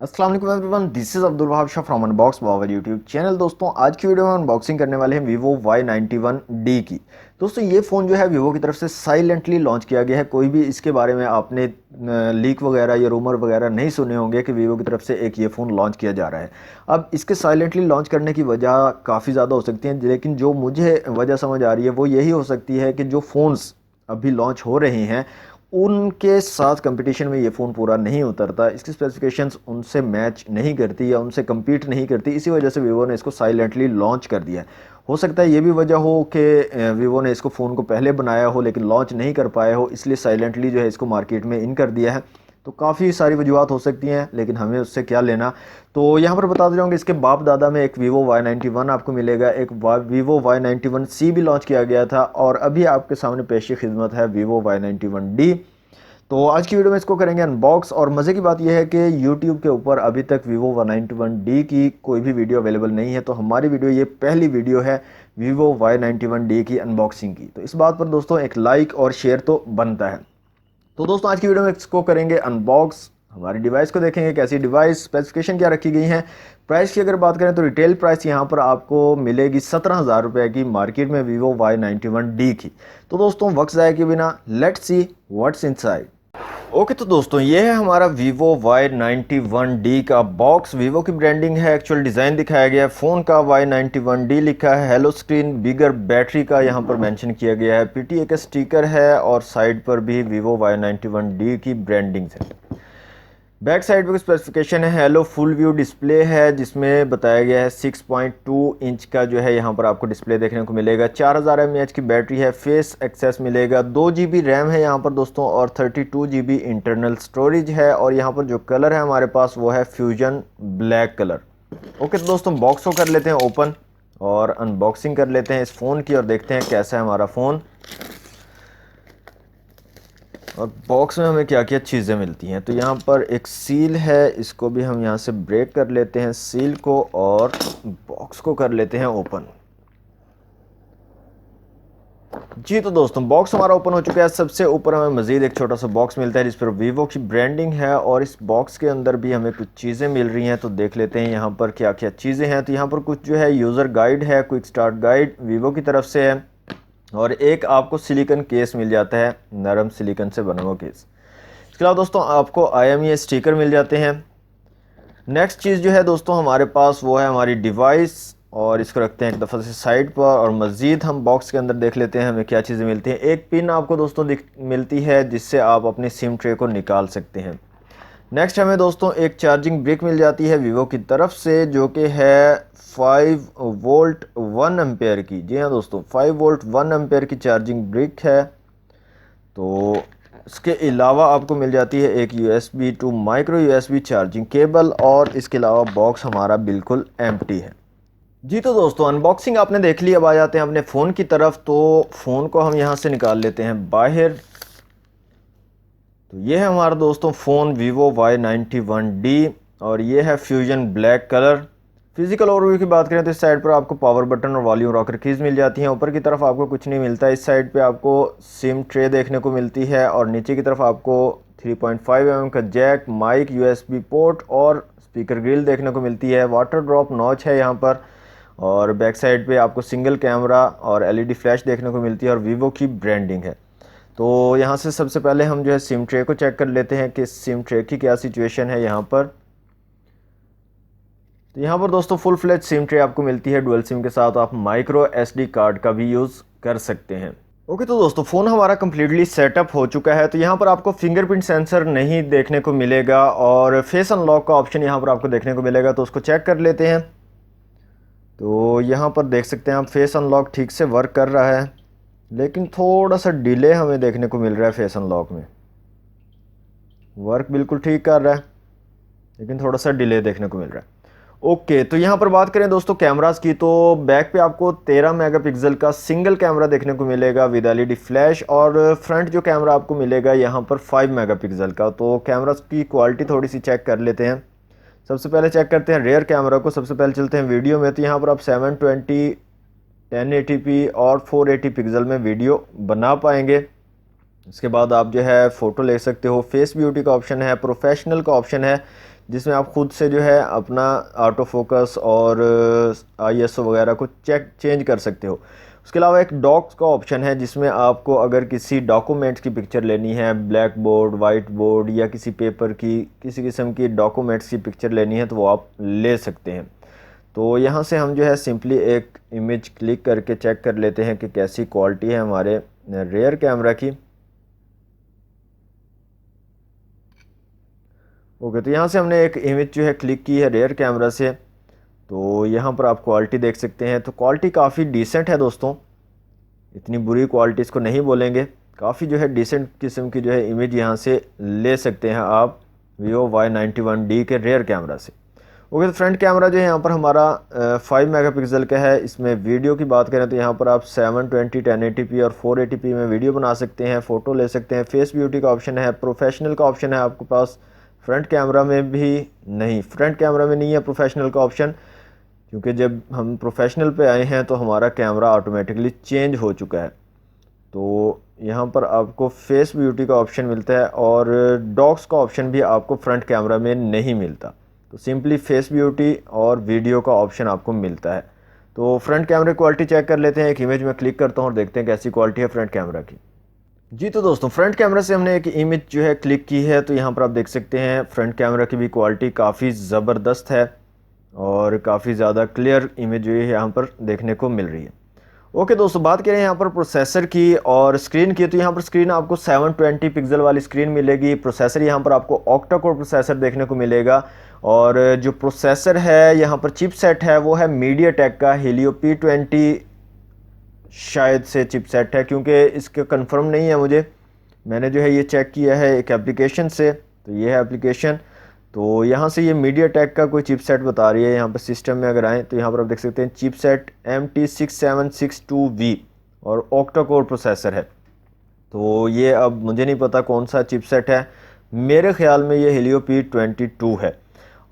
अस्सलाम वालेकुम everyone, this is Abdul Wahab Shah from unbox Babar YouTube channel. दोस्तों आज की वीडियो में अनबॉक्सिंग करने वाले हैं वीवो Y91D की। दोस्तों ये फ़ोन जो है वीवो की तरफ से साइलेंटली लॉन्च किया गया है। कोई भी इसके बारे में आपने लीक वगैरह या रूमर वगैरह नहीं सुने होंगे कि वीवो की तरफ से एक ये फ़ोन लॉन्च किया जा रहा है। अब इसके साइलेंटली लॉन्च करने की वजह काफ़ी ज़्यादा हो सकती है, लेकिन जो मुझे वजह समझ आ रही है वो यही हो सकती है कि जो फ़ोन्स अभी लॉन्च हो रहे हैं उनके साथ कंपटीशन में ये फ़ोन पूरा नहीं उतरता, इसकी स्पेसिफिकेशंस उनसे मैच नहीं करती या उनसे compete नहीं करती। इसी वजह से वीवो ने इसको साइलेंटली लॉन्च कर दिया है। हो सकता है ये भी वजह हो कि वीवो ने इसको फ़ोन को पहले बनाया हो लेकिन लॉन्च नहीं कर पाया हो, इसलिए साइलेंटली जो है इसको मार्केट में इन कर दिया है। तो काफ़ी सारी वजूहत हो सकती हैं, लेकिन हमें उससे क्या लेना। तो यहाँ पर बताते जाऊँगा, इसके बाप दादा में एक वीवो Y91 आपको मिलेगा, एक वीवो Y91C भी लॉन्च किया गया था और अभी आपके सामने पेश खिदमत है वीवो Y91D। तो आज की वीडियो में इसको करेंगे अनबॉक्स। और मज़े की बात यह है कि YouTube के ऊपर अभी तक वीवो Y91D की कोई भी वीडियो अवेलेबल नहीं है, तो हमारी वीडियो ये पहली वीडियो है वीवो Y91D की अनबॉक्सिंग की। तो इस बात पर दोस्तों एक लाइक और शेयर तो बनता है। तो दोस्तों आज की वीडियो में इसको करेंगे अनबॉक्स, हमारी डिवाइस को देखेंगे कैसी डिवाइस, स्पेसिफिकेशन क्या रखी गई है। प्राइस की अगर बात करें तो रिटेल प्राइस यहाँ पर आपको मिलेगी 17,000 रुपये की मार्केट में वीवो Y91D की। तो दोस्तों वक्त ज़ाया के बिना let's see what's inside. Okay तो दोस्तों ये है हमारा वीवो Y91D का बॉक्स। वीवो की ब्रांडिंग है, एक्चुअल डिज़ाइन दिखाया गया है फ़ोन का, Y91D लिखा है, हेलो स्क्रीन, बिगर बैटरी का यहाँ पर मेंशन किया गया है, PTA का स्टिकर है और साइड पर भी वीवो Y91D की ब्रांडिंग है। बैक साइड पे स्पेसिफिकेशन है, हेलो फुल व्यू डिस्प्ले है जिसमें बताया गया है 6.2 इंच का जो है यहाँ पर आपको डिस्प्ले देखने को मिलेगा। 4000 mAh की बैटरी है, फेस एक्सेस मिलेगा, 2 GB रैम है यहाँ पर दोस्तों और 32 GB इंटरनल स्टोरेज है। और यहाँ पर जो कलर है हमारे पास वो है फ्यूजन ब्लैक कलर। ओके तो दोस्तों बॉक्स को कर लेते हैं ओपन और अनबॉक्सिंग कर लेते हैं इस फ़ोन की और देखते हैं कैसा है हमारा फ़ोन और बॉक्स में हमें क्या क्या चीज़ें मिलती हैं। तो यहाँ पर एक सील है, इसको भी हम यहाँ से ब्रेक कर लेते हैं सील को और बॉक्स को कर लेते हैं ओपन। जी तो दोस्तों बॉक्स हमारा ओपन हो चुका है। सबसे ऊपर हमें मज़ीद एक छोटा सा बॉक्स मिलता है जिस पर वीवो की ब्रांडिंग है और इस बॉक्स के अंदर भी हमें कुछ चीज़ें मिल रही हैं। तो देख लेते हैं यहाँ पर क्या क्या चीज़ें हैं। तो यहाँ पर कुछ जो है यूज़र गाइड है, क्विक स्टार्ट गाइड वीवो की तरफ से है और एक आपको सिलिकॉन केस मिल जाता है, नरम सिलिकॉन से बना हुआ केस। इसके अलावा दोस्तों आपको IMEI स्टिकर मिल जाते हैं। नेक्स्ट चीज़ जो है दोस्तों हमारे पास वो है हमारी डिवाइस और इसको रखते हैं एक दफ़ा से साइड पर और मज़ीद हम बॉक्स के अंदर देख लेते हैं हमें क्या चीज़ें मिलती हैं। एक पिन आपको दोस्तों मिलती है जिससे आप अपनी सिम ट्रे को निकाल सकते हैं। नेक्स्ट हमें दोस्तों एक चार्जिंग ब्रिक मिल जाती है वीवो की तरफ से जो कि है 5 वोल्ट 1 एम्पेयर की। जी हाँ दोस्तों 5 वोल्ट 1 एम्पेयर की चार्जिंग ब्रिक है। तो इसके अलावा आपको मिल जाती है एक USB to micro USB charging cable और इसके अलावा बॉक्स हमारा बिल्कुल एम्प्टी है। जी तो दोस्तों अनबॉक्सिंग आपने देख ली, अब आ जाते हैं अपने फ़ोन की तरफ। तो फ़ोन को हम यहाँ से निकाल लेते हैं बाहर। तो ये है हमारा दोस्तों फ़ोन वीवो Y91D और ये है fusion black colour. Physical overview की बात करें तो इस साइड पर आपको पावर बटन और वॉल्यूम रॉकर कीज़ मिल जाती हैं। ऊपर की तरफ आपको कुछ नहीं मिलता। इस साइड पे आपको सिम ट्रे देखने को मिलती है और नीचे की तरफ आपको 3.5 mm का जैक, माइक, USB पोर्ट और स्पीकर ग्रिल देखने को मिलती है। वाटर ड्रॉप नॉच है यहाँ पर और बैक साइड पे आपको सिंगल कैमरा और LED फ्लैश देखने को मिलती है और वीवो की ब्रांडिंग है। तो यहाँ से सबसे पहले हम जो है सिम ट्रे को चेक कर लेते हैं कि सिम ट्रे की क्या सिचुएशन है यहाँ पर। तो यहाँ पर दोस्तों फुल फ्लेज सिम ट्रे आपको मिलती है डुअल सिम के साथ। आप माइक्रो SD कार्ड का भी यूज़ कर सकते हैं। ओके तो दोस्तों फ़ोन हमारा कम्प्लीटली सेटअप हो चुका है। तो यहाँ पर आपको फिंगरप्रिंट सेंसर नहीं देखने को मिलेगा और फेस अनलॉक का ऑप्शन यहाँ पर आपको देखने को मिलेगा, तो उसको चेक कर लेते हैं। तो यहाँ पर देख सकते हैं आप फेस अनलॉक ठीक से वर्क कर रहा है, लेकिन थोड़ा सा डिले हमें देखने को मिल रहा है। फेस अनलॉक में वर्क बिल्कुल ठीक कर रहा है लेकिन थोड़ा सा डिले देखने को मिल रहा है। ओके तो यहाँ पर बात करें दोस्तों कैमरास की, तो बैक पे आपको 13 मेगापिक्सल का सिंगल कैमरा देखने को मिलेगा विद LED फ्लैश और फ्रंट जो कैमरा आपको मिलेगा यहाँ पर 5 मेगापिक्सल का। तो कैमरास की क्वालिटी थोड़ी सी चेक कर लेते हैं। सबसे पहले चेक करते हैं रेयर कैमरा को। सबसे पहले चलते हैं वीडियो में। तो यहाँ पर आप 720 1080p और 480 पिक्सल में वीडियो बना पाएंगे। इसके बाद आप जो है फ़ोटो ले सकते हो। फेस ब्यूटी का ऑप्शन है, प्रोफेशनल का ऑप्शन है, जिसमें आप खुद से जो है अपना ऑटो फोकस और ISO वगैरह को चेंज कर सकते हो। उसके अलावा एक डॉक्स का ऑप्शन है जिसमें आपको अगर किसी डॉक्यूमेंट्स की पिक्चर लेनी है, ब्लैक बोर्ड, वाइट बोर्ड या किसी पेपर की, किसी किस्म की डॉक्यूमेंट्स की पिक्चर लेनी है तो वो आप ले सकते हैं। तो यहाँ से हम जो है सिंपली एक इमेज क्लिक करके चेक कर लेते हैं कि कैसी क्वालिटी है हमारे रेयर कैमरा की। ओके, तो यहाँ से हमने एक इमेज जो है क्लिक की है रेयर कैमरा से। तो यहाँ पर आप क्वालिटी देख सकते हैं, तो क्वालिटी काफ़ी डिसेंट है दोस्तों, इतनी बुरी क्वालिटी इसको नहीं बोलेंगे, काफ़ी जो है डिसेंट किस्म की जो है इमेज यहाँ से ले सकते हैं आप Vivo Y91D के रेयर कैमरा से। ओके, तो फ्रंट कैमरा जो है यहाँ पर हमारा 5 मेगापिक्सल का है। इसमें वीडियो की बात करें तो यहाँ पर आप 720 1080p और 480p में वीडियो बना सकते हैं, फ़ोटो ले सकते हैं। फेस ब्यूटी का ऑप्शन है, प्रोफेशनल का ऑप्शन है आपके पास। फ्रंट कैमरा में भी नहीं, फ्रंट कैमरा में नहीं है प्रोफेशनल का ऑप्शन, क्योंकि जब हम प्रोफेशनल पे आए हैं तो हमारा कैमरा ऑटोमेटिकली चेंज हो चुका है। तो यहाँ पर आपको फेस ब्यूटी का ऑप्शन मिलता है और डॉक्स का ऑप्शन भी आपको फ्रंट कैमरा में नहीं मिलता। तो सिंपली फेस ब्यूटी और वीडियो का ऑप्शन आपको मिलता है। तो फ्रंट कैमरे क्वालिटी चेक कर लेते हैं। एक इमेज में क्लिक करता हूँ और देखते हैं कैसी क्वालिटी है फ्रंट कैमरा की। जी, तो दोस्तों फ्रंट कैमरा से हमने एक इमेज जो है क्लिक की है, तो यहाँ पर आप देख सकते हैं फ्रंट कैमरा की भी क्वालिटी काफ़ी ज़बरदस्त है और काफ़ी ज़्यादा क्लियर इमेज जो है यहाँ पर देखने को मिल रही है। ओके दोस्तों, बात करें यहाँ पर प्रोसेसर की और स्क्रीन की, तो यहाँ पर स्क्रीन आपको 720 पिक्सल वाली स्क्रीन मिलेगी। प्रोसेसर यहाँ पर आपको ऑक्टा कोर प्रोसेसर देखने को मिलेगा और जो प्रोसेसर है यहाँ पर चिपसेट है वो है मीडियाटेक का Helio P20 शायद से चिपसेट है, क्योंकि इसका कंफर्म नहीं है मुझे। मैंने जो है ये चेक किया है एक एप्लीकेशन से, तो ये है एप्लीकेशन। तो यहाँ से ये मीडियाटेक का कोई चिपसेट बता रही है। यहाँ पर सिस्टम में अगर आएँ तो यहाँ पर आप देख सकते हैं चिपसेट MT6762V और ऑक्टा कोर प्रोसेसर है। तो ये अब मुझे नहीं पता कौन सा चिपसेट है, मेरे ख्याल में ये Helio P22 है।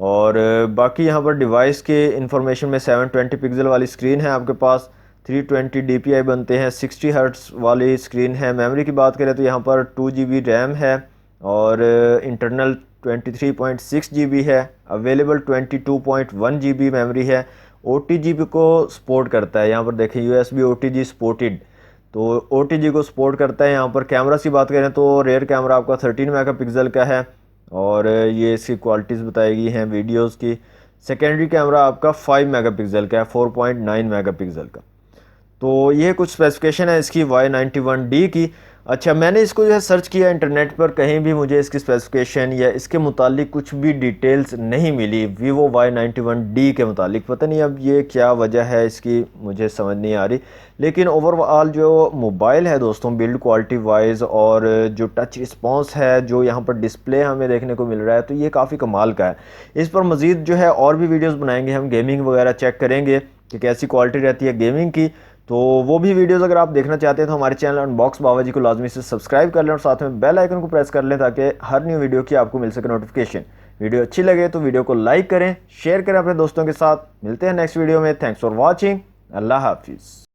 और बाकी यहाँ पर डिवाइस के इंफॉर्मेशन में 720 पिक्सल वाली स्क्रीन है आपके पास, 320 DPI बनते हैं, 60 हर्ट्ज़ वाली स्क्रीन है। मेमोरी की बात करें तो यहाँ पर 2 GB रैम है और इंटरनल 23.6 GB है। अवेलेबल 22.1 GB मेमोरी है। OTG को सपोर्ट करता है, यहाँ पर देखें USB OTG सपोर्टेड, तो OTG को सपोर्ट करता है। यहाँ पर कैमरा की बात करें तो रेयर कैमरा आपका 13 मेगापिक्सल का है और ये इसकी क्वालिटीज़ बताई गई हैं वीडियोस की। सेकेंडरी कैमरा आपका 5 मेगापिक्सल का है, 4.9 मेगापिक्सल का। तो ये कुछ स्पेसिफिकेशन है इसकी Y91D की। अच्छा, मैंने इसको जो है सर्च किया इंटरनेट पर, कहीं भी मुझे इसकी स्पेसिफिकेशन या इसके मुतालिक कुछ भी डिटेल्स नहीं मिली Vivo Y91D के मुतालिक। पता नहीं अब ये क्या वजह है इसकी, मुझे समझ नहीं आ रही। लेकिन ओवरऑल जो मोबाइल है दोस्तों, बिल्ड क्वालिटी वाइज और जो टच रिस्पॉन्स है, जो यहाँ पर डिस्प्ले हमें देखने को मिल रहा है, तो ये काफ़ी कमाल का है। इस पर मज़ीद जो है और भी वीडियोज़ बनाएंगे हम, गेमिंग वगैरह चेक करेंगे कि कैसी क्वालिटी रहती है गेमिंग की। तो वो भी वीडियोस अगर आप देखना चाहते हैं तो हमारे चैनल अनबॉक्स बाबा जी को लाजमी से सब्सक्राइब कर लें और साथ में बेल आइकन को प्रेस कर लें ताकि हर न्यू वीडियो की आपको मिल सके नोटिफिकेशन। वीडियो अच्छी लगे तो वीडियो को लाइक करें, शेयर करें अपने दोस्तों के साथ। मिलते हैं नेक्स्ट वीडियो में। Thanks for watching. अल्लाह हाफिज़।